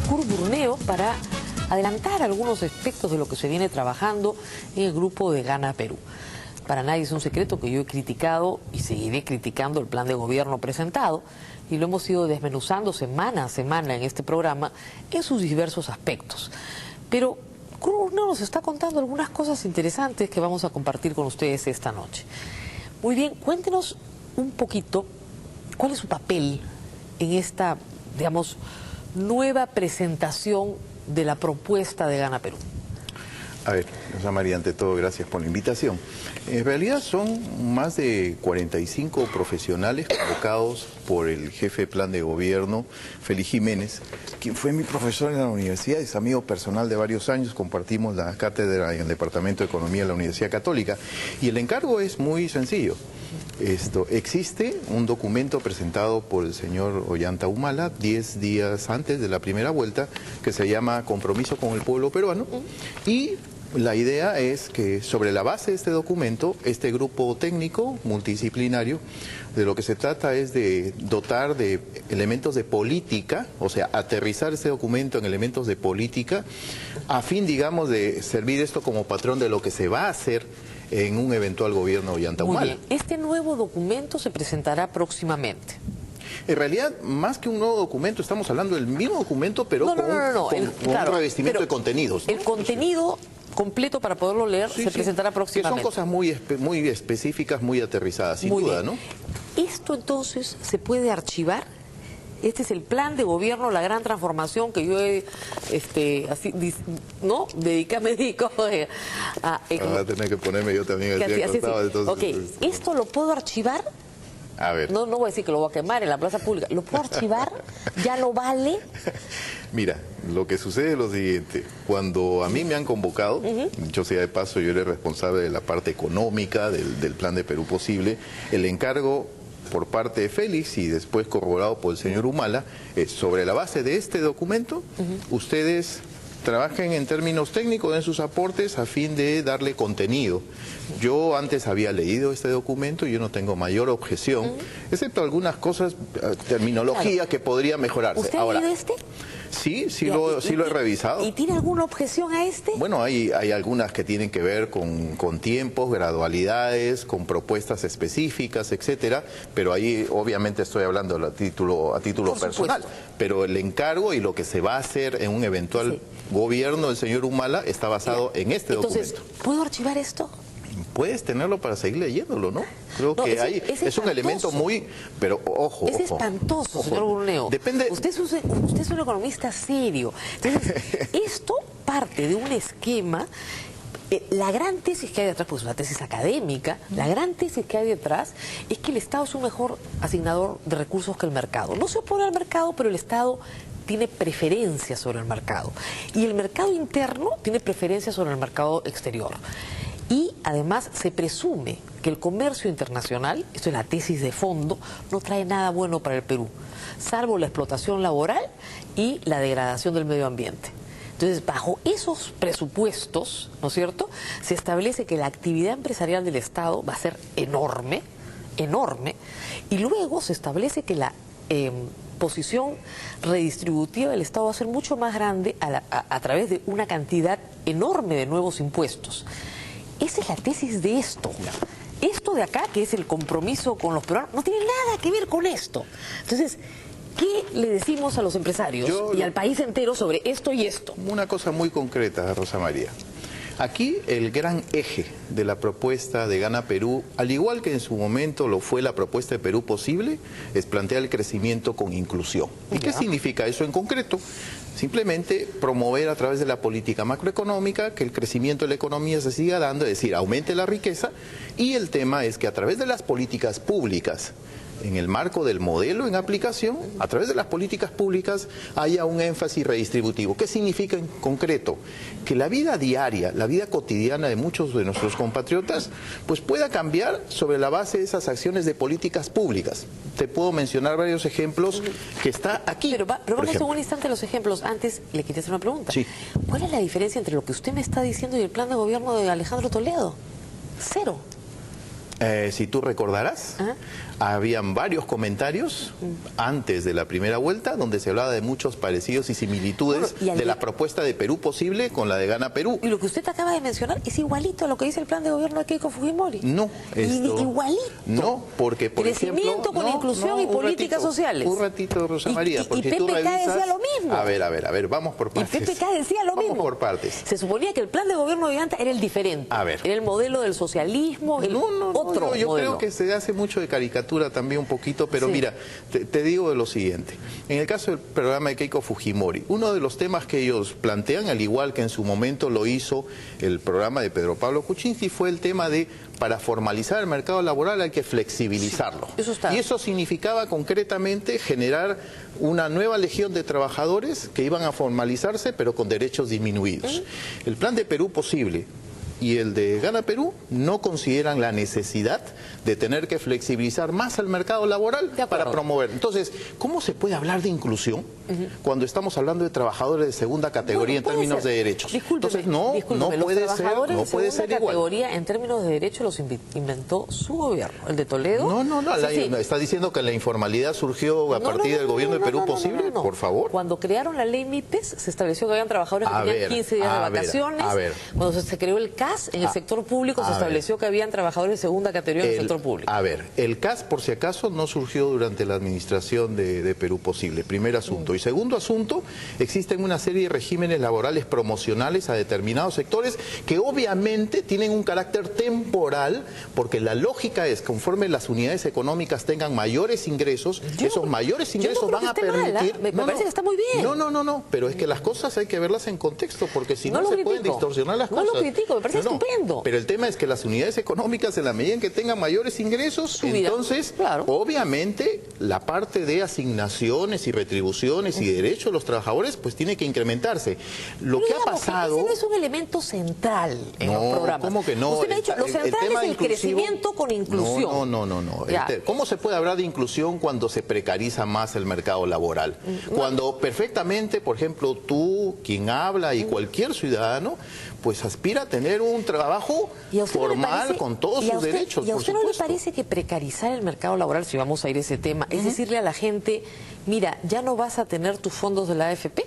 Kurt Burneo para adelantar algunos aspectos de lo que se viene trabajando en el grupo de Gana Perú. Para nadie es un secreto que yo he criticado y seguiré criticando el plan de gobierno presentado, y lo hemos ido desmenuzando semana a semana en este programa en sus diversos aspectos. Pero Kurt Burneo nos está contando algunas cosas interesantes que vamos a compartir con ustedes esta noche. Muy bien, cuéntenos un poquito cuál es su papel en esta, digamos, nueva presentación de la propuesta de Gana Perú. A ver, Rosa María, ante todo, gracias por la invitación. En realidad son más de 45 profesionales convocados por el jefe de plan de gobierno, Félix Jiménez, quien fue mi profesor en la universidad, es amigo personal de varios años, compartimos la cátedra en el Departamento de Economía de la Universidad Católica, y el encargo es muy sencillo. Existe un documento presentado por el señor Ollanta Humala 10 días antes de la primera vuelta, que se llama Compromiso con el Pueblo Peruano, y la idea es que sobre la base de este documento, este grupo técnico multidisciplinario, de lo que se trata es de dotar de elementos de política, o sea, aterrizar este documento en elementos de política, a fin, digamos, de servir esto como patrón de lo que se va a hacer en un eventual gobierno Ollanta Humala. Muy bien, este nuevo documento se presentará próximamente. En realidad, más que un nuevo documento, estamos hablando del mismo documento, pero con un revestimiento de contenidos, ¿no? El contenido completo para poderlo leer se presentará próximamente. Que son cosas muy específicas, muy aterrizadas, sin duda, ¿no? ¿Esto entonces se puede archivar? Este es el plan de gobierno, la gran transformación que yo he, ¿no? Me dedico a... Ahora tener que ponerme yo también así acostado, entonces... Ok, ¿esto lo puedo archivar? A ver. No voy a decir que lo voy a quemar en la plaza pública. ¿Lo puedo archivar? ¿Ya no vale? Mira, lo que sucede es lo siguiente. Cuando a mí me han convocado, yo sea de paso, yo era responsable de la parte económica del plan de Perú Posible, el encargo por parte de Félix y después corroborado por el señor Humala, sobre la base de este documento, ustedes trabajen en términos técnicos en sus aportes a fin de darle contenido. Yo antes había leído este documento y yo no tengo mayor objeción, excepto algunas cosas, terminología que podría mejorarse. ¿Usted ha leído este? Sí lo he revisado. ¿Y tiene alguna objeción a este? Bueno, hay algunas que tienen que ver con tiempos, gradualidades, con propuestas específicas, etcétera, pero ahí obviamente estoy hablando a título personal. Pero el encargo y lo que se va a hacer en un eventual gobierno del señor Humala está basado en este documento. Entonces, ¿puedo archivar esto? Puedes tenerlo para seguir leyéndolo, ¿no? Creo que es un elemento muy... Pero ojo, es espantoso, señor Burneo. Depende... Usted es un economista serio. Entonces, esto parte de un esquema... La gran tesis que hay detrás, pues una tesis académica, la gran tesis que hay detrás es que el Estado es un mejor asignador de recursos que el mercado. No se opone al mercado, pero el Estado tiene preferencia sobre el mercado. Y el mercado interno tiene preferencia sobre el mercado exterior. Y además se presume que el comercio internacional, esto es la tesis de fondo, no trae nada bueno para el Perú, salvo la explotación laboral y la degradación del medio ambiente. Entonces, bajo esos presupuestos, ¿no es cierto?, se establece que la actividad empresarial del Estado va a ser enorme, enorme, y luego se establece que la posición redistributiva del Estado va a ser mucho más grande a través de una cantidad enorme de nuevos impuestos. Esa es la tesis de esto. Esto de acá, que es el compromiso con los peruanos, no tiene nada que ver con esto. Entonces, ¿qué le decimos a los empresarios y al país entero sobre esto y esto? Una cosa muy concreta, Rosa María. Aquí el gran eje de la propuesta de Gana Perú, al igual que en su momento lo fue la propuesta de Perú Posible, es plantear el crecimiento con inclusión. ¿Y qué significa eso en concreto? Simplemente promover a través de la política macroeconómica que el crecimiento de la economía se siga dando, es decir, aumente la riqueza, y el tema es que a través de las políticas públicas, en el marco del modelo en aplicación, a través de las políticas públicas haya un énfasis redistributivo. ¿Qué significa en concreto? Que la vida diaria, la vida cotidiana de muchos de nuestros compatriotas, pues pueda cambiar sobre la base de esas acciones de políticas públicas. Te puedo mencionar varios ejemplos que está aquí. Pero vamos en un instante a los ejemplos. Antes le quería hacer una pregunta. Sí. ¿Cuál es la diferencia entre lo que usted me está diciendo y el plan de gobierno de Alejandro Toledo? Cero. Si tú recordarás, habían varios comentarios antes de la primera vuelta donde se hablaba de muchos parecidos y similitudes de la propuesta de Perú Posible con la de Gana Perú. Y lo que usted acaba de mencionar es igualito a lo que dice el plan de gobierno de Keiko Fujimori. No, igualito. No, porque por crecimiento ejemplo, con inclusión y políticas sociales. Un ratito, Rosa María, porque y PPK tú revisas... decía lo mismo. A ver, vamos por partes. Y PPK decía lo mismo. Vamos por partes. Se suponía que el plan de gobierno de Ollanta era el diferente. A ver. Era el modelo del socialismo, el otro yo modelo. creo que se hace mucho de caricatura también un poquito, pero mira, te digo de lo siguiente. En el caso del programa de Keiko Fujimori, uno de los temas que ellos plantean, al igual que en su momento lo hizo el programa de Pedro Pablo Kuczynski, fue el tema de, para formalizar el mercado laboral hay que flexibilizarlo. Sí, eso está. Y eso significaba concretamente generar una nueva legión de trabajadores que iban a formalizarse, pero con derechos disminuidos. El plan de Perú Posible y el de Gana Perú no consideran la necesidad de tener que flexibilizar más el mercado laboral para promover. Entonces, ¿cómo se puede hablar de inclusión cuando estamos hablando de trabajadores de segunda categoría en términos de derechos? Entonces, no puede ser igual. Categoría en términos de derechos los inventó su gobierno, el de Toledo. No, está diciendo que la informalidad surgió a partir del gobierno de Perú Posible, por favor. Cuando crearon la ley MIPES, se estableció que habían trabajadores que tenían 15 días de vacaciones. Cuando se creó el CAS, en el sector público se estableció que habían trabajadores de segunda categoría en el sector público. A ver, el CAS, por si acaso, no surgió durante la administración de Perú Posible, primer asunto. Y segundo asunto, existen una serie de regímenes laborales promocionales a determinados sectores que obviamente tienen un carácter temporal, porque la lógica es, conforme las unidades económicas tengan mayores ingresos, esos mayores ingresos van a permitir... Me parece que está muy bien. No, pero es que las cosas hay que verlas en contexto, porque si no se pueden distorsionar las cosas. No lo critico, me parece estupendo. Pero el tema es que las unidades económicas, en la medida en que tengan mayores ingresos, entonces, obviamente, la parte de asignaciones y retribuciones y derechos de los trabajadores, pues tiene que incrementarse. Lo que ha pasado... Ese no es un elemento central en los programas. ¿Cómo que no? Usted me ha dicho, lo central es el crecimiento con inclusión. No. ¿Cómo se puede hablar de inclusión cuando se precariza más el mercado laboral? Cuando perfectamente, por ejemplo, tú, quien habla y cualquier ciudadano, pues aspira a tener un trabajo formal con todos sus derechos. ¿Y a usted no le parece que precarizar el mercado laboral, si vamos a ir a ese tema, es decirle a la gente, mira, ya no vas a tener tus fondos de la AFP?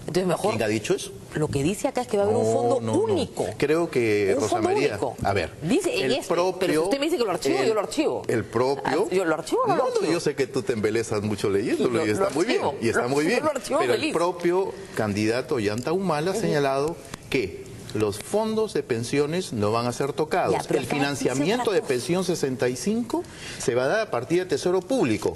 Entonces mejor... ¿Quién ha dicho eso? Lo que dice acá es que va a haber un fondo único. Creo que, Rosa María, a ver, dice pero si usted me dice que lo archivo, yo lo archivo. El propio... ¿Yo lo archivo o no lo archivo? Yo sé que tú te embelezas mucho leyéndolo y está muy bien. Y está muy bien. Pero el propio candidato Ollanta Humala ha señalado que los fondos de pensiones no van a ser tocados. El financiamiento de pensión 65 se va a dar a partir del Tesoro Público.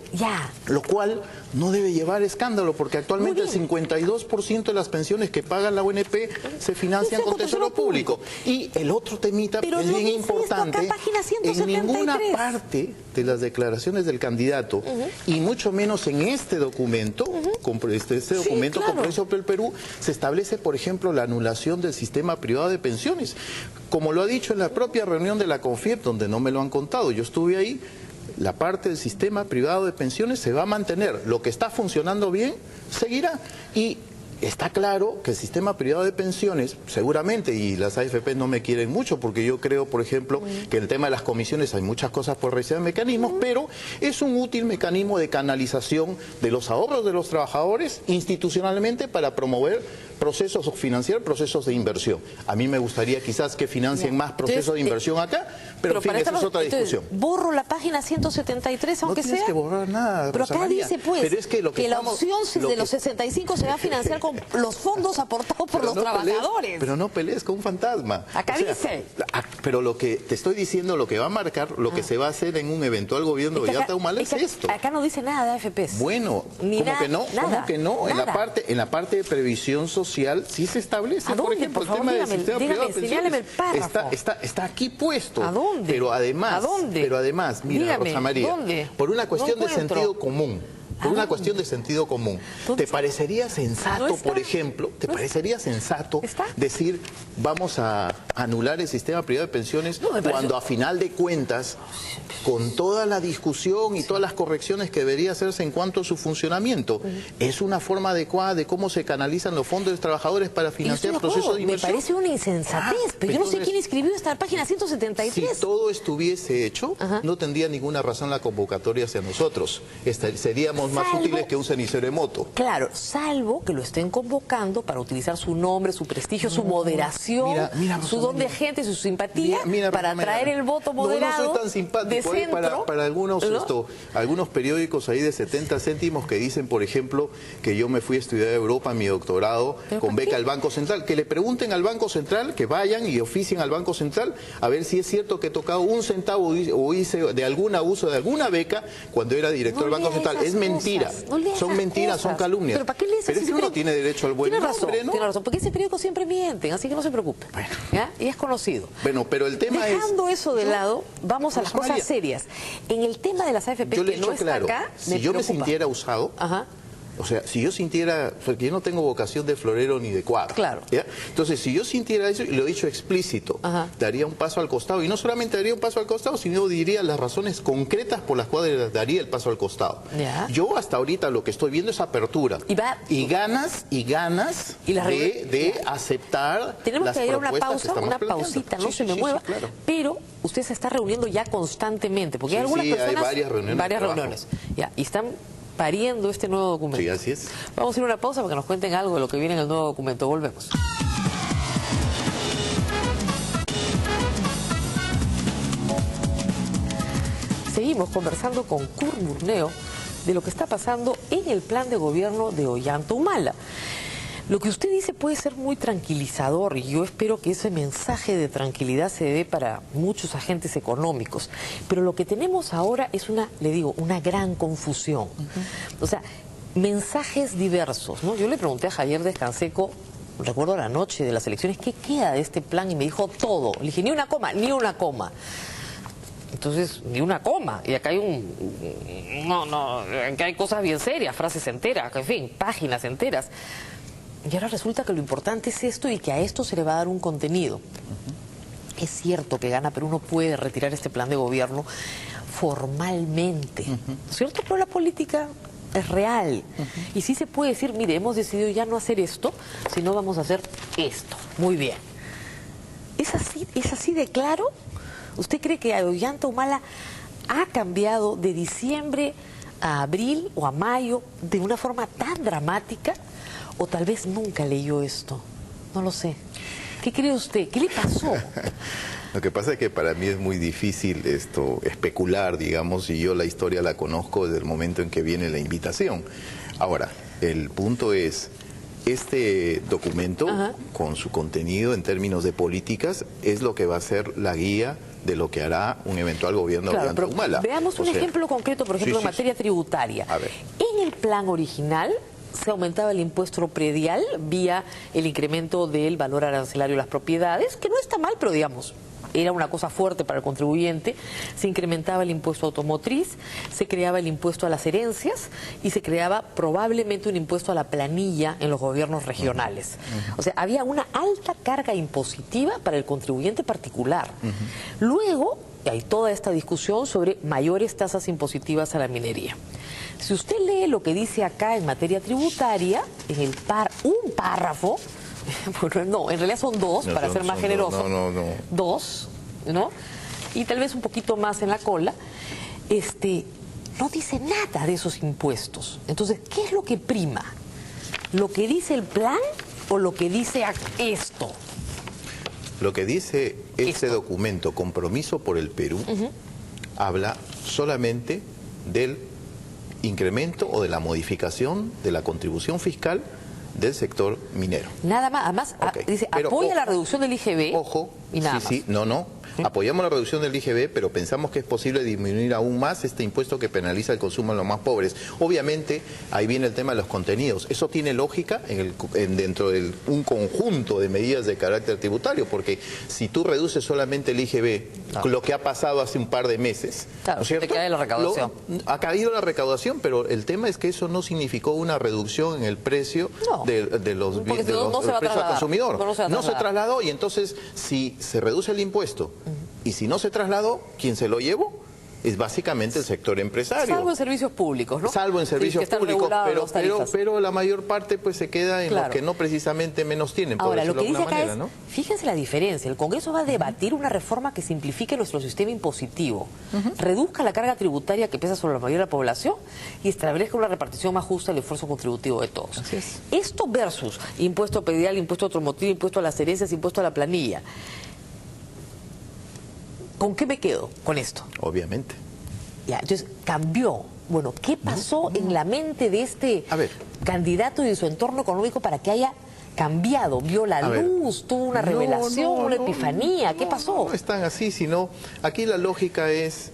Lo cual no debe llevar escándalo, porque actualmente el 52% de las pensiones que paga la ONP se financian con Tesoro Público. Y el otro temita es bien importante. En ninguna parte de las declaraciones del candidato, y mucho menos en este documento, este documento Compromiso por el Perú, se establece, por ejemplo, la anulación del sistema privado de pensiones. Como lo ha dicho en la propia reunión de la CONFIEP, donde no me lo han contado, yo estuve ahí, la parte del sistema privado de pensiones se va a mantener. Lo que está funcionando bien, seguirá. Y está claro que el sistema privado de pensiones, seguramente, y las AFP no me quieren mucho, porque yo creo, por ejemplo, que en el tema de las comisiones hay muchas cosas por realizar mecanismos, pero es un útil mecanismo de canalización de los ahorros de los trabajadores institucionalmente para promover procesos o financiar procesos de inversión. A mí me gustaría quizás que financien más procesos de inversión acá, pero en fin, esa es otra discusión. ¿Borro la página 173 aunque sea? No tienes que borrar nada, pero Rosa acá María. dice pues pero es que la opción de los 65 se va a financiar con los fondos aportados por los trabajadores. Pero no pelees con un fantasma. Acá dice. Pero lo que te estoy diciendo, lo que va a marcar, lo que se va a hacer en un eventual gobierno de Ollanta Humala es esto. Acá no dice nada de AFPs. Bueno, ¿cómo que no? ¿Cómo que no? En la parte de previsión social sí se establece, por ejemplo, el tema del sistema privado de pensiones. Está aquí puesto. ¿A dónde? Pero además, mira, Rosa María, por una cuestión de sentido común, por una cuestión de sentido común. ¿Te parecería sensato, por ejemplo, parecería sensato decir vamos a anular el sistema privado de pensiones cuando a final de cuentas, con toda la discusión y todas las correcciones que debería hacerse en cuanto a su funcionamiento, es una forma adecuada de cómo se canalizan los fondos de los trabajadores para financiar procesos de inversión? Me parece una insensatez, pero yo no sé quién escribió esta página 173. Si todo estuviese hecho, no tendría ninguna razón la convocatoria hacia nosotros. Seríamos más útiles que un cenicero de moto. Claro, salvo que lo estén convocando para utilizar su nombre, su prestigio, su moderación, su don de gente, su simpatía, para atraer el voto moderado. No soy tan simpático. Para algunos, algunos periódicos ahí de 70 céntimos que dicen, por ejemplo, que yo me fui a estudiar a Europa mi doctorado con beca al Banco Central. Que le pregunten al Banco Central, que vayan y oficien al Banco Central a ver si es cierto que he tocado un centavo o hice de algún abuso de alguna beca cuando era director del Banco Central. Es mentira. Son mentiras, son calumnias. ¿Pero para qué lees? Pero es que uno tiene derecho al buen nombre, ¿no? Tiene razón, porque ese periódico siempre mienten, así que no se preocupe. Bueno. ¿Ya? Y es conocido. Bueno, pero el tema Dejando eso de lado, vamos a las cosas serias. En el tema de las AFP, yo que no está acá, si yo me sintiera usado, o sea, si yo sintiera, porque yo no tengo vocación de florero ni de cuadro. Claro. ¿Ya? Entonces, si yo sintiera eso, y lo he dicho explícito, daría un paso al costado. Y no solamente daría un paso al costado, sino diría las razones concretas por las cuales daría el paso al costado. Yo hasta ahorita lo que estoy viendo es apertura. Y ganas de aceptar. Tenemos las que ir a una propuestas pausa, una pausita, no se me mueva. Claro. Pero usted se está reuniendo ya constantemente, porque hay algunas personas... hay varias reuniones. Ya, y están pariendo este nuevo documento. Sí, así es. Vamos a ir a una pausa para que nos cuenten algo de lo que viene en el nuevo documento. Volvemos. Seguimos conversando con Kurt Burneo de lo que está pasando en el plan de gobierno de Ollanta Humala. Lo que usted dice puede ser muy tranquilizador y yo espero que ese mensaje de tranquilidad se dé para muchos agentes económicos. Pero lo que tenemos ahora es una gran confusión. O sea, mensajes diversos, ¿no? Yo le pregunté a Javier Descanseco, recuerdo la noche de las elecciones, ¿qué queda de este plan? Y me dijo todo. Le dije, ni una coma, ni una coma. Entonces, ni una coma. Y acá hay acá hay cosas bien serias, frases enteras, en fin, páginas enteras. Y ahora resulta que lo importante es esto y que a esto se le va a dar un contenido. Es cierto que Gana Perú no puede retirar este plan de gobierno formalmente, ¿no es cierto? Pero la política es real. Y sí se puede decir, mire, hemos decidido ya no hacer esto, sino vamos a hacer esto. Muy bien. ¿Es así de claro? ¿Usted cree que Ollanta Humala ha cambiado de diciembre a abril o a mayo de una forma tan dramática? ¿O tal vez nunca leyó esto? No lo sé. ¿Qué cree usted? ¿Qué le pasó? Lo que pasa es que para mí es muy difícil especular, digamos, y yo la historia la conozco desde el momento en que viene la invitación. Ahora, el punto es, este documento, con su contenido en términos de políticas, es lo que va a ser la guía de lo que hará un eventual gobierno de Ollanta Humala. Veamos un ejemplo concreto, por ejemplo, en materia tributaria. A ver. En el plan original se aumentaba el impuesto predial vía el incremento del valor arancelario de las propiedades, que no está mal, pero digamos, era una cosa fuerte para el contribuyente. Se incrementaba el impuesto automotriz, se creaba el impuesto a las herencias y se creaba probablemente un impuesto a la planilla en los gobiernos regionales. O sea, había una alta carga impositiva para el contribuyente particular. Luego hay toda esta discusión sobre mayores tasas impositivas a la minería. Si usted lee lo que dice acá en materia tributaria, en un párrafo, bueno, no, en realidad son dos, para ser más generoso. Dos, ¿no? Y tal vez un poquito más en la cola. No dice nada de esos impuestos. Entonces, ¿qué es lo que prima? ¿Lo que dice el plan o lo que dice esto? Lo que dice este documento, Compromiso por el Perú, habla solamente del incremento o de la modificación de la contribución fiscal del sector minero. Nada más, además dice, apoya la reducción del IGB. Ojo, y nada más. No, Apoyamos la reducción del IGB, pero pensamos que es posible disminuir aún más este impuesto que penaliza el consumo en los más pobres. Obviamente, ahí viene el tema de los contenidos. Eso tiene lógica dentro de un conjunto de medidas de carácter tributario, porque si tú reduces solamente el IGB, lo que ha pasado hace un par de meses, claro, ¿no es cierto? te cae la recaudación. Ha caído la recaudación, pero el tema es que eso no significó una reducción en el precio de los precios al consumidor. No se trasladó, y entonces si se reduce el impuesto y si no se trasladó, ¿quién se lo llevó? Es básicamente el sector empresario. Salvo en servicios públicos, ¿no? Salvo en servicios públicos, pero la mayor parte pues se queda en los que no precisamente menos tienen. Ahora, lo que dice acá manera, es, ¿no? Fíjense la diferencia, el Congreso va a debatir una reforma que simplifique nuestro sistema impositivo, reduzca la carga tributaria que pesa sobre la mayoría de la población y establezca una repartición más justa del esfuerzo contributivo de todos. Así es. Esto versus impuesto predial, impuesto automotriz, impuesto a las herencias, impuesto a la planilla. ¿Con qué me quedo con esto? Obviamente. Ya, entonces cambió. Bueno, ¿qué pasó en la mente de este candidato y de su entorno económico para que haya cambiado? Vio la luz, tuvo una revelación, una epifanía. ¿Qué pasó? No es tan así, sino aquí la lógica es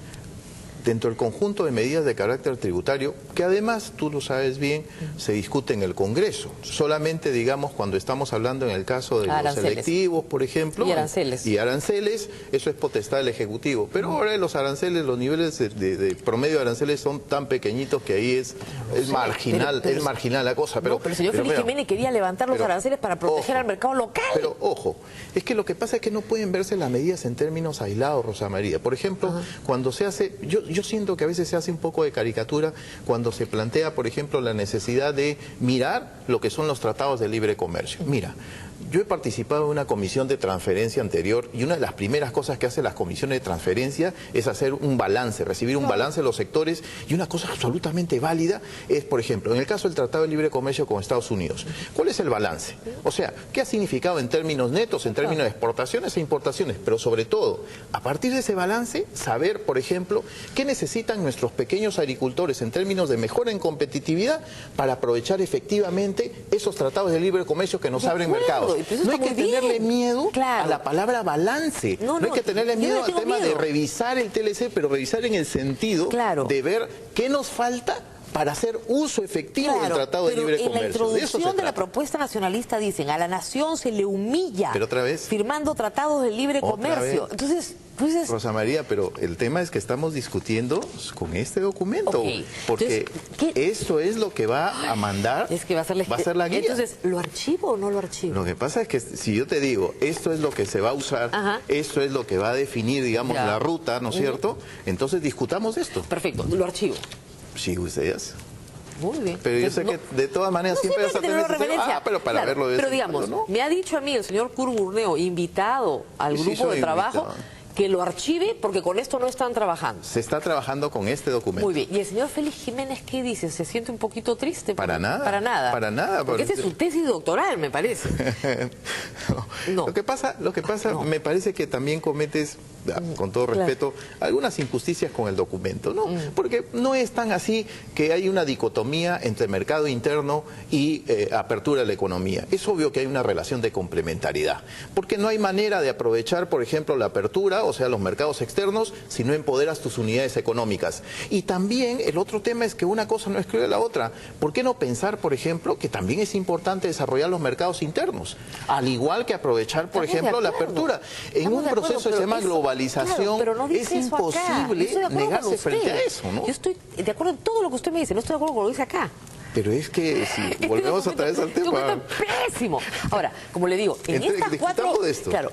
dentro del conjunto de medidas de carácter tributario, que además, tú lo sabes bien, se discute en el Congreso. Solamente, digamos, cuando estamos hablando en el caso de los selectivos, por ejemplo, y aranceles, eso es potestad del Ejecutivo. Pero ahora los aranceles, los niveles de promedio de aranceles son tan pequeñitos que ahí es marginal, es marginal la cosa. Pero el señor Félix Jiménez quería levantar los aranceles para proteger al mercado local. Pero ojo, es que lo que pasa es que no pueden verse las medidas en términos aislados, Rosa María. Por ejemplo, cuando se hace, yo siento que a veces se hace un poco de caricatura cuando se plantea, por ejemplo, la necesidad de mirar lo que son los tratados de libre comercio. Mira, yo he participado en una comisión de transferencia anterior y una de las primeras cosas que hacen las comisiones de transferencia es hacer un balance, recibir un balance de los sectores, y una cosa absolutamente válida es, por ejemplo, en el caso del Tratado de Libre Comercio con Estados Unidos, ¿cuál es el balance? O sea, ¿qué ha significado en términos netos, en términos de exportaciones e importaciones? Pero sobre todo, a partir de ese balance, saber, por ejemplo, qué necesitan nuestros pequeños agricultores en términos de mejora en competitividad para aprovechar efectivamente esos tratados de libre comercio que nos abren mercados. No hay que tenerle miedo a la palabra balance, no hay que tenerle miedo al tema de revisar el TLC, pero revisar en el sentido de ver qué nos falta para hacer uso efectivo del Tratado de Libre Comercio. En la introducción de la propuesta nacionalista dicen, a la nación se le humilla firmando tratados de libre comercio. Entonces, Rosa María, pero el tema es que estamos discutiendo con este documento, porque esto es lo que va a mandar, va a ser la guía. Entonces, ¿lo archivo o no lo archivo? Lo que pasa es que si yo te digo, esto es lo que se va a usar, esto es lo que va a definir, digamos, la ruta, ¿no es cierto? Entonces discutamos esto. Perfecto, lo archivo. Sí, ustedes. Muy bien. Pero yo sé que de todas maneras siempre vas a tener referencia. Pero para verlo de Pero digamos, me ha dicho a mí el señor Curburneo, invitado al grupo de trabajo, que lo archive porque con esto no están trabajando. Se está trabajando con este documento. Muy bien. ¿Y el señor Félix Jiménez qué dice? ¿Se siente un poquito triste? Para nada. Para nada. Para nada. Porque esa es su tesis doctoral, me parece. No. Lo que pasa, me parece que también cometes, con todo respeto, algunas injusticias con el documento, ¿no? Porque no es tan así que hay una dicotomía entre mercado interno y apertura de la economía. Es obvio que hay una relación de complementariedad, porque no hay manera de aprovechar, por ejemplo, la apertura, o sea, los mercados externos, si no empoderas tus unidades económicas. Y también el otro tema es que una cosa no excluye a la otra. ¿Por qué no pensar, por ejemplo, que también es importante desarrollar los mercados internos? Al igual que aprovechar, por ejemplo, la apertura. En un proceso que se llama globalización, es imposible negarse frente a eso, ¿no? Yo estoy de acuerdo en todo lo que usted me dice, no estoy de acuerdo con lo que dice acá. Pero es que si volvemos otra vez al tema... Es pésimo. Ahora, como le digo, en estas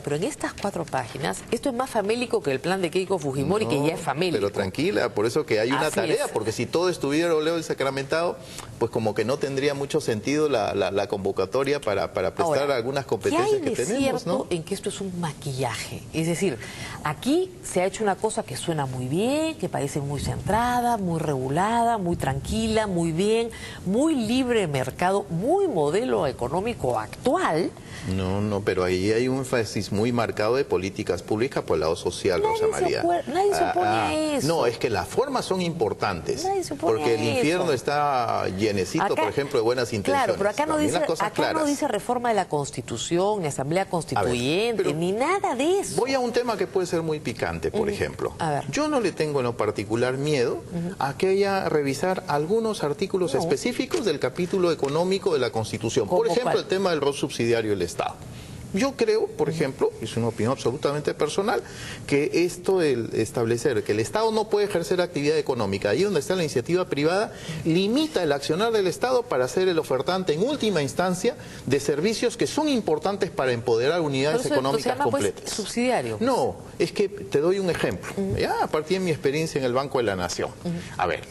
pero en estas 4 páginas, esto es más famélico que el plan de Keiko Fujimori, que ya es famélico. Pero tranquila, por eso que hay una tarea, porque si todo estuviera oleo y sacramentado, pues como que no tendría mucho sentido la convocatoria para prestar algunas competencias que tenemos, ¿no? En que esto es un maquillaje. Es decir, aquí se ha hecho una cosa que suena muy bien, que parece muy centrada, muy regulada, muy tranquila, muy bien, muy libre mercado, muy modelo económico actual. No, pero ahí hay un énfasis muy marcado de políticas públicas por el lado social, Rosa María. Nadie se opone a eso. No, es que las formas son importantes. Nadie se opone porque a el infierno eso. está llenecito, Acá, por ejemplo, de buenas intenciones. Claro, pero acá no dice, claras. reforma de la Constitución, ni Asamblea Constituyente, ni nada de eso. Voy a un tema que puede ser muy picante, por ejemplo. A ver. Yo no le tengo en lo particular miedo a que haya revisar algunos artículos específicos del capítulo económico de la Constitución. Por ejemplo, ¿cuál? El tema del rol subsidiario del Estado. Yo creo, por ejemplo, es una opinión absolutamente personal, que esto de establecer que el Estado no puede ejercer actividad económica, ahí donde está la iniciativa privada, limita el accionar del Estado para ser el ofertante en última instancia de servicios que son importantes para empoderar unidades económicas se llama, completas. Pues, subsidiario. No, es que te doy un ejemplo. Ya a partir de mi experiencia en el Banco de la Nación. A ver.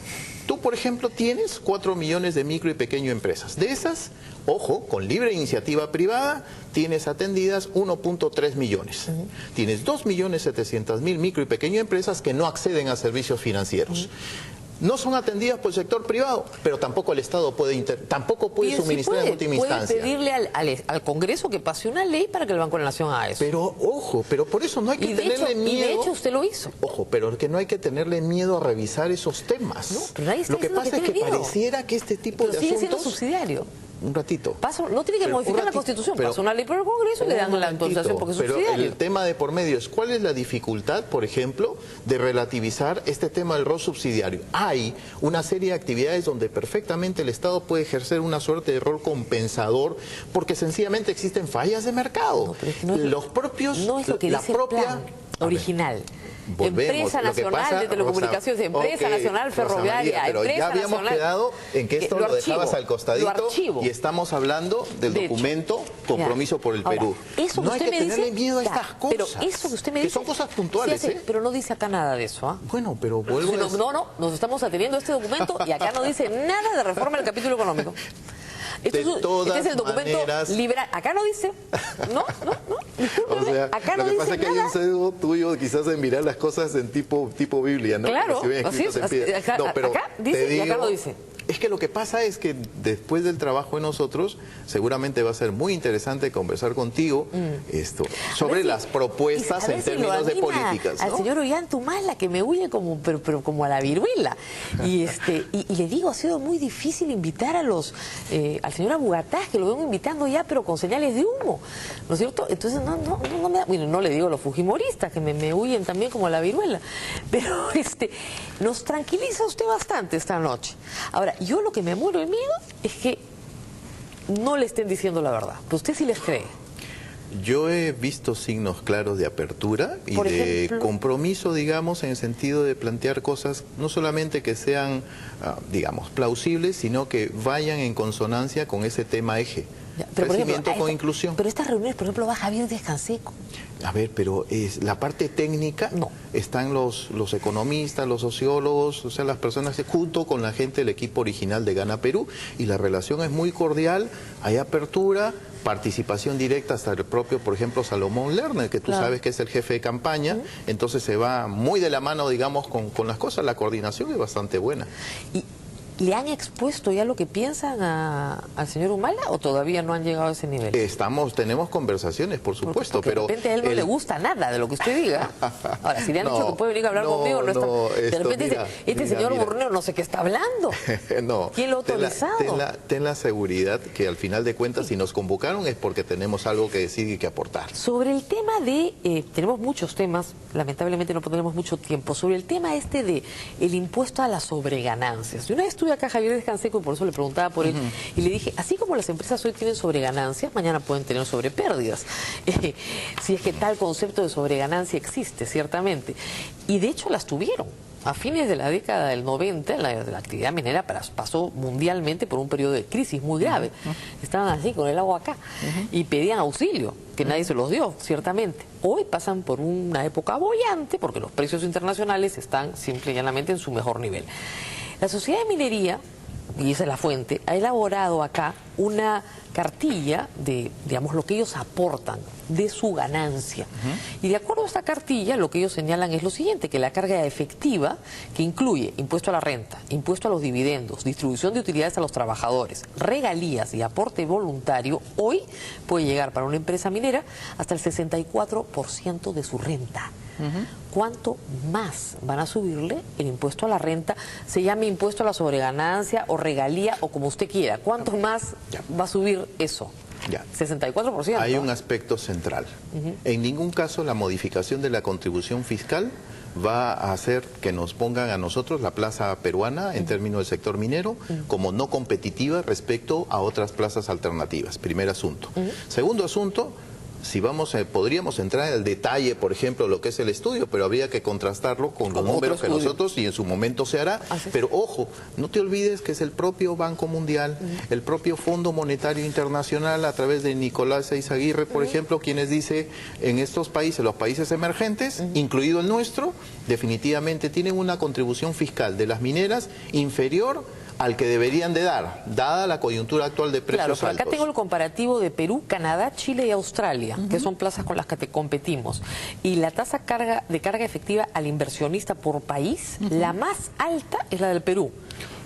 Tú, por ejemplo, tienes 4 millones de micro y pequeño empresas. De esas, ojo, con libre iniciativa privada, tienes atendidas 1.3 millones. Tienes 2.700.000 micro y pequeño empresas que no acceden a servicios financieros. No son atendidas por el sector privado, pero tampoco el Estado puede suministrar en última instancia. Puede pedirle al Congreso que pase una ley para que el Banco de la Nación haga eso. Pero, ojo, pero por eso no hay que tenerle miedo. Y de hecho usted lo hizo. Ojo, pero que no hay que tenerle miedo a revisar esos temas. No, pero nadie está lo que pasa es que pareciera que este tipo de sigue asuntos... siendo subsidiario. Un ratito. No tiene que modificar la Constitución, pasa una ley por el Congreso y le dan la autorización porque es subsidiario. Pero el tema de por medio es, ¿cuál es la dificultad, por ejemplo, de relativizar este tema del rol subsidiario? Hay una serie de actividades donde perfectamente el Estado puede ejercer una suerte de rol compensador porque sencillamente existen fallas de mercado. No, pero es que no es, los propios, no es lo que la dice propia el plan original. Volvemos. Empresa Nacional de Telecomunicaciones, Empresa Nacional Ferroviaria, pero ya habíamos quedado en que esto lo dejabas al costadito y estamos hablando del documento Compromiso por el Perú. Eso no hay que tenerle miedo a estas cosas. Pero eso que usted me dice, que son cosas puntuales. Pero no dice acá nada de eso. Bueno, pero vuelvo a... No, nos estamos ateniendo a este documento y acá no dice nada de reforma del capítulo económico. Este es el documento liberal. Acá no dice. No. O sea, acá no lo que pasa dice es que nada. hay un sesgo tuyo quizás en mirar las cosas en tipo Biblia, ¿no? Claro, así es. Acá dice y acá no dice. Es que lo que pasa es que después del trabajo de nosotros, seguramente va a ser muy interesante conversar contigo sobre las propuestas en términos de políticas, ¿no? Al señor Ollantumala, que me huye pero como a la viruela. Y le digo, ha sido muy difícil invitar al señor Abugataz, que lo vengo invitando ya, pero con señales de humo, ¿no es cierto? Entonces no me da, bueno, no le digo a los fujimoristas, que me huyen también como a la viruela, pero nos tranquiliza usted bastante esta noche. Ahora, yo lo que me muero de miedo es que no le estén diciendo la verdad, que usted sí les cree. Yo he visto signos claros de apertura y de compromiso, digamos, en el sentido de plantear cosas no solamente que sean, digamos, plausibles, sino que vayan en consonancia con ese tema eje. Pero, crecimiento con inclusión. Pero estas reuniones, por ejemplo, va Javier Díaz Canseco. A ver, pero es la parte técnica, están los economistas, los sociólogos, o sea, las personas junto con la gente del equipo original de Gana Perú, y la relación es muy cordial, hay apertura, participación directa hasta el propio, por ejemplo, Salomón Lerner, que tú sabes que es el jefe de campaña, entonces se va muy de la mano, digamos, con las cosas, la coordinación es bastante buena. ¿Le han expuesto ya lo que piensan al señor Humala o todavía no han llegado a ese nivel? Tenemos conversaciones, por supuesto, porque pero... de repente a él no le gusta nada de lo que usted diga. Ahora, si le han dicho que puede venir a hablar conmigo, de repente dice, señor Burneo no sé qué está hablando. ¿Quién lo ha autorizado? Ten la seguridad que al final de cuentas, si nos convocaron es porque tenemos algo que decir y que aportar. Sobre el tema tenemos muchos temas, lamentablemente no tenemos mucho tiempo, sobre el tema de el impuesto a las sobreganancias. Una vez estuve acá Javier Díaz Canseco y por eso le preguntaba por él y le dije, así como las empresas hoy tienen sobreganancias, mañana pueden tener sobrepérdidas. Si es que tal concepto de sobreganancia existe, ciertamente. Y de hecho las tuvieron. A fines de la década del 90, la actividad minera pasó mundialmente por un periodo de crisis muy grave. Estaban así, con el agua acá, y pedían auxilio, que nadie se los dio, ciertamente. Hoy pasan por una época boyante, porque los precios internacionales están simple y llanamente en su mejor nivel. La sociedad de minería y esa es la fuente, ha elaborado acá una cartilla de, digamos, lo que ellos aportan de su ganancia. Y de acuerdo a esta cartilla, lo que ellos señalan es lo siguiente, que la carga efectiva, que incluye impuesto a la renta, impuesto a los dividendos, distribución de utilidades a los trabajadores, regalías y aporte voluntario, hoy puede llegar para una empresa minera hasta el 64% de su renta. ¿Cuánto más van a subirle el impuesto a la renta? Se llame impuesto a la sobreganancia o regalía o como usted quiera. ¿Cuánto más va a subir eso? 64%. Hay un aspecto central. En ningún caso la modificación de la contribución fiscal va a hacer que nos pongan a nosotros la plaza peruana en términos del sector minero como no competitiva respecto a otras plazas alternativas. Primer asunto. Segundo asunto, si vamos, podríamos entrar en el detalle, por ejemplo, lo que es el estudio, pero habría que contrastarlo con los números que nosotros, y en su momento se hará. Pero ojo, no te olvides que es el propio Banco Mundial, el propio Fondo Monetario Internacional, a través de Nicolás Eizaguirre, por ejemplo, quienes dice en estos países, los países emergentes, incluido el nuestro, definitivamente tienen una contribución fiscal de las mineras inferior al que deberían de dar, dada la coyuntura actual de precios altos. Acá tengo el comparativo de Perú, Canadá, Chile y Australia, que son plazas con las que te competimos. Y la tasa de carga efectiva al inversionista por país, la más alta es la del Perú.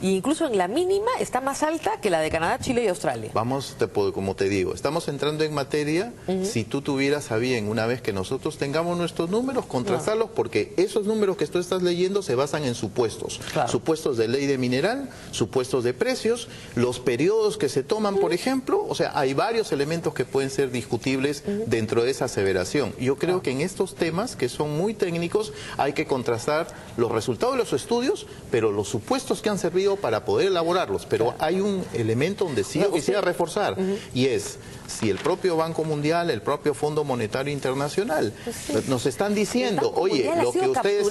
Y incluso en la mínima está más alta que la de Canadá, Chile y Australia. Vamos, como te digo, estamos entrando en materia. Si tú tuvieras a bien, una vez que nosotros tengamos nuestros números, contrastarlos, porque esos números que tú estás leyendo se basan en supuestos. Supuestos de ley de mineral, supuestos de precios, los periodos que se toman, por ejemplo. O sea, hay varios elementos que pueden ser discutibles dentro de esa aseveración. Yo creo que en estos temas, que son muy técnicos, hay que contrastar los resultados de los estudios, pero los supuestos que han servido para poder elaborarlos. Pero hay un elemento donde sí yo quisiera reforzar, y es, si el propio Banco Mundial, el propio Fondo Monetario Internacional nos están diciendo, oye, lo que ustedes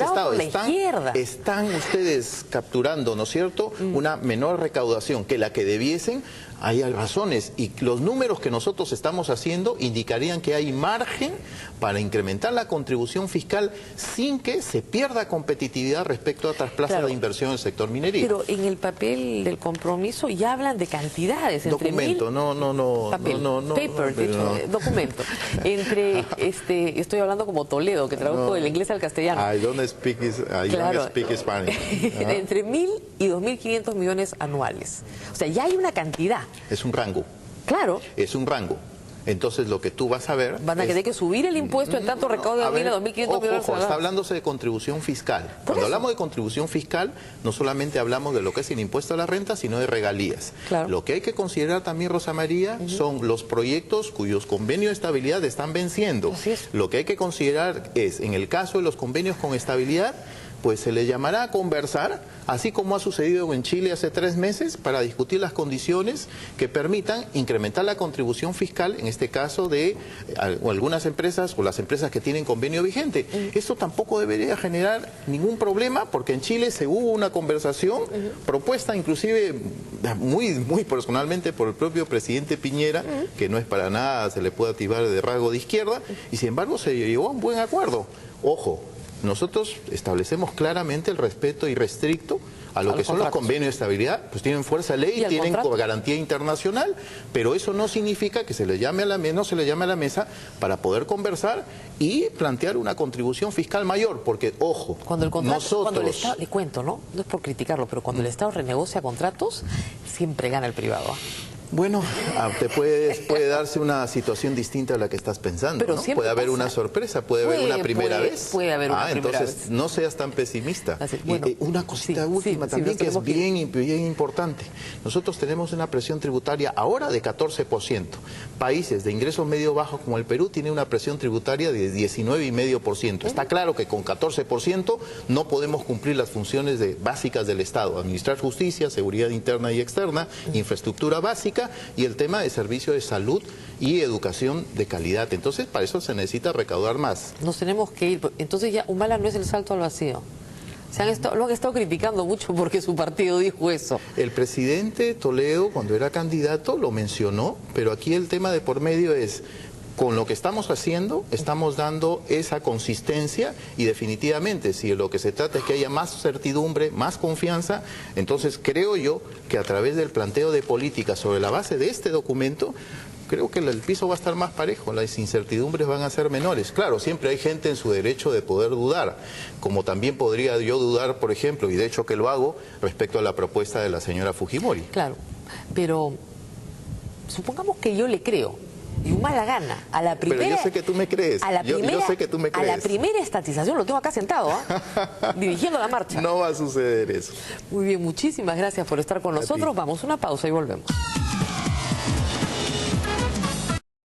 están ustedes capturando, ¿no es cierto?, una menor recaudación que la que debiesen. Hay razones, y los números que nosotros estamos haciendo indicarían que hay margen para incrementar la contribución fiscal sin que se pierda competitividad respecto a otras plazas de inversión del sector minería. Pero en el papel del compromiso ya hablan de cantidades. Documento, documento. Entre, estoy hablando como Toledo, que tradujo del inglés al castellano. I don't speak Spanish. Entre 1.000 y 2.500 millones anuales. O sea, ya hay una cantidad. Es un rango. Claro. Es un rango. Entonces lo que tú vas a ver... Van a tener que subir el impuesto en tanto recaudo de 1.000 a 2.500 millones. Ojo, está hablándose de contribución fiscal. Cuando hablamos de contribución fiscal, no solamente hablamos de lo que es el impuesto a la renta, sino de regalías. Lo que hay que considerar también, Rosa María, son los proyectos cuyos convenios de estabilidad están venciendo. Lo que hay que considerar es, en el caso de los convenios con estabilidad, pues se le llamará a conversar, así como ha sucedido en Chile hace 3 meses, para discutir las condiciones que permitan incrementar la contribución fiscal, en este caso de algunas empresas o las empresas que tienen convenio vigente. Esto tampoco debería generar ningún problema, porque en Chile se hubo una conversación propuesta inclusive muy personalmente por el propio presidente Piñera, que no es para nada, se le puede activar de rasgo de izquierda, y sin embargo se llegó a un buen acuerdo. Ojo, nosotros establecemos claramente el respeto irrestricto a lo que son los convenios de estabilidad, pues tienen fuerza de ley, tienen garantía internacional, pero eso no significa que se le llame a la mesa, no se le llame a la mesa para poder conversar y plantear una contribución fiscal mayor, porque, ojo, cuando el contrato, cuando el Estado, le cuento, no es por criticarlo, pero cuando el Estado renegocia contratos, siempre gana el privado. Bueno, puede darse una situación distinta a la que estás pensando, ¿no? Puede haber una sorpresa, puede haber una primera vez. Puede haber una primera entonces, vez. No seas tan pesimista. Bueno, una cosita última también que es bien importante. Nosotros tenemos una presión tributaria ahora de 14%. Países de ingresos medio bajos como el Perú tienen una presión tributaria de 19,5%. Está claro que con 14% no podemos cumplir las funciones básicas del Estado: administrar justicia, seguridad interna y externa, infraestructura básica, y el tema de servicios de salud y educación de calidad. Entonces, para eso se necesita recaudar más. Nos tenemos que ir. Entonces ya Humala no es el salto al vacío. Lo han estado criticando mucho porque su partido dijo eso. El presidente Toledo, cuando era candidato, lo mencionó, pero aquí el tema de por medio es: con lo que estamos haciendo, estamos dando esa consistencia y definitivamente si lo que se trata es que haya más certidumbre, más confianza, entonces creo yo que a través del planteo de políticas sobre la base de este documento, creo que el piso va a estar más parejo, las incertidumbres van a ser menores. Claro, siempre hay gente en su derecho de poder dudar, como también podría yo dudar, por ejemplo, y de hecho que lo hago, respecto a la propuesta de la señora Fujimori. Claro, pero supongamos que yo le creo. Y un mala gana. A la primera, pero yo sé que tú me crees. Yo sé que tú me crees. A la primera estatización, lo tengo acá sentado, ¿eh? Dirigiendo la marcha. No va a suceder eso. Muy bien, muchísimas gracias por estar con nosotros. Vamos a una pausa y volvemos.